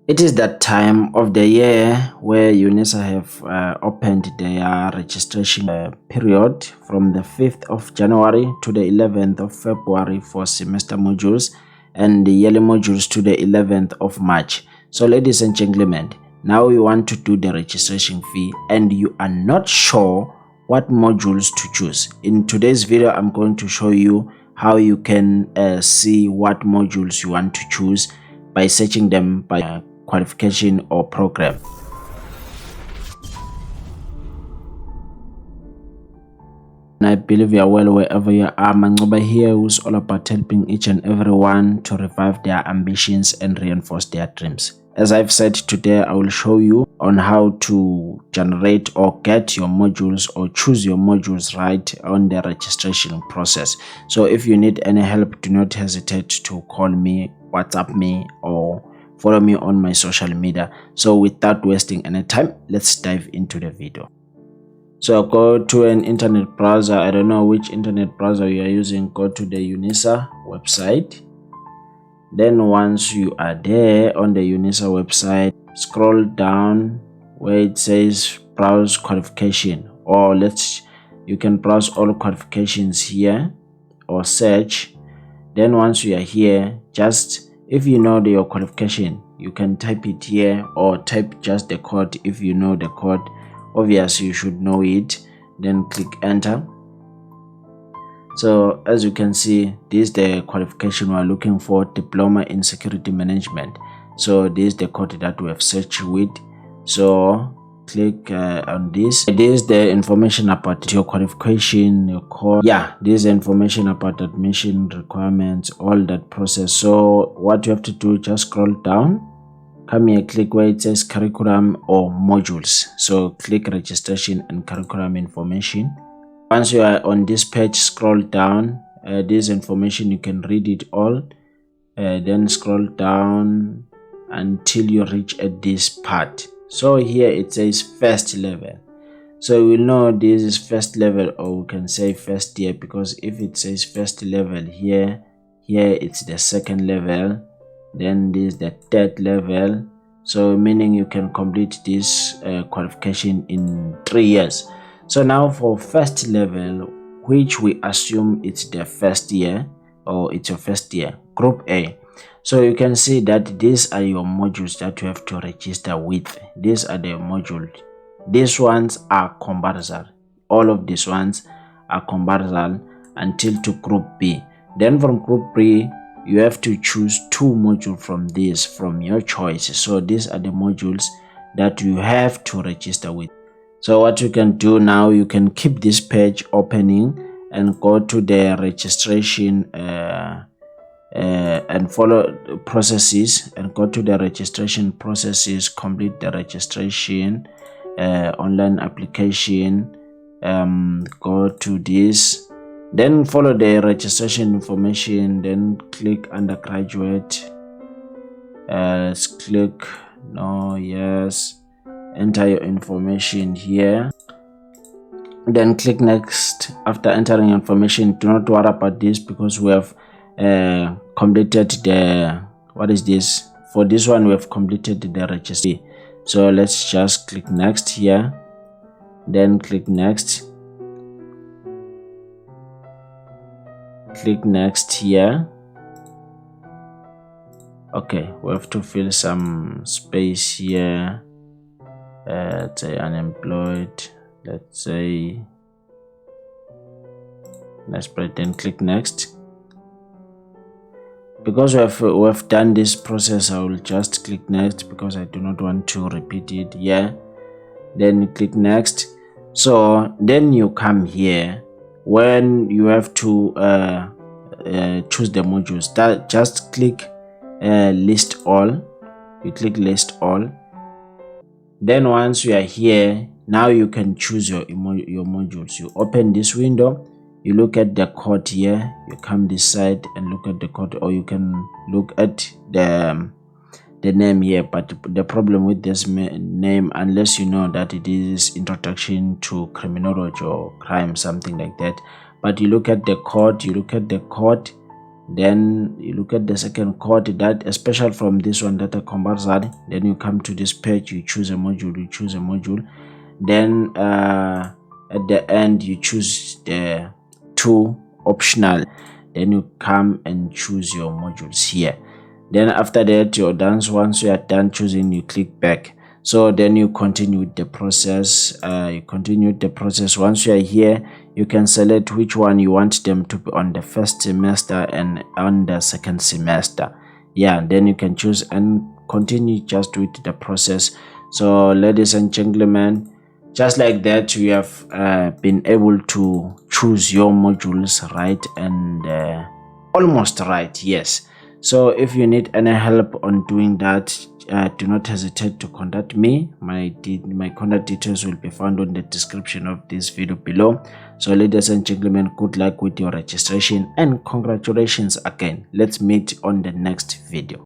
It is that time of the year where UNISA have opened their registration period from the 5th of January to the 11th of February for semester modules and the yearly modules to the 11th of March. So ladies and gentlemen, now you want to do the registration fee and you are not sure what modules to choose. In today's video, I'm going to show you how you can see what modules you want to choose by searching them by qualification or program. I believe you are well wherever you are. Mangoba here who's all about helping each and everyone to revive their ambitions and reinforce their dreams. As I've said today, I will show you on how to generate or get your modules or choose your modules right on the registration process. So if you need any help, do not hesitate to call me, WhatsApp me, or follow me on my social media. So without wasting any time, let's dive into the video. So go to an internet browser. I don't know which internet browser you are using. Go to the UNISA website. Then once you are there on the UNISA website, scroll down where it says browse qualification, or you can browse all qualifications here or search. Then once you are here, just if you know your qualification, you can type it here or type just the code if you know the code. Obviously you should know it. Then click enter. So as you can see, this is the qualification we are looking for, diploma in security management. So this is the code that we have searched with. So click on this. This is the information about your qualification, your code. Yeah, this is information about admission requirements, all that process. So what you have to do, just scroll down, come here, click where it says curriculum or modules. So click registration and curriculum information. Once you are on this page, scroll down. This information, you can read it all. Then scroll down until you reach at this part. So here it says first level. So we will know this is first level, or we can say first year, because if it says first level here it's the second level. Then this is the third level. So meaning you can complete this qualification in 3 years. So now for first level, which we assume it's the first year, or it's your first year, group A. So you can see that these are your modules that you have to register with. These are the modules. These ones are compulsory. All of these ones are compulsory until to group B. Then from group B, you have to choose 2 modules from this, from your choice. So these are the modules that you have to register with. So what you can do now, you can keep this page opening and go to the registration and follow the processes, and go to the registration processes, complete the registration, online application, go to this, then follow the registration information, then click undergraduate, let's click no, yes, enter your information here, then click next. After entering information, do not worry about this because we have completed the, what is this, for this one we have completed the registry. So let's just click next here, then click next, click next here. Okay, we have to fill some space here. Let's say unemployed, let's say, let's press, then click next. Because we have done this process, I will just click next because I do not want to repeat it here. Then click next. So then you come here when you have to choose the modules. That just click list all. You click list all. Then once you are here, now you can choose your modules. You open this window, you look at the code here, you come this side and look at the code, or you can look at the name here. But the problem with this name, unless you know that it is introduction to criminology or crime, something like that, but you look at the code, Then you look at the second code, that especially from this one, data compulsory. Then you come to this page, you choose a module, then at the end you choose the 2 optional, then you come and choose your modules here. Then after that you're done. Once you are done choosing, you click back. So then you continue with the process. Once you are here, you can select which one you want them to be on the first semester and on the second semester. Then you can choose and continue just with the process. So ladies and gentlemen, just like that, you have been able to choose your modules right, and almost right, yes. So if you need any help on doing that, do not hesitate to contact me. My contact details will be found on the description of this video below. So ladies and gentlemen, good luck with your registration and congratulations again. Let's meet on the next video.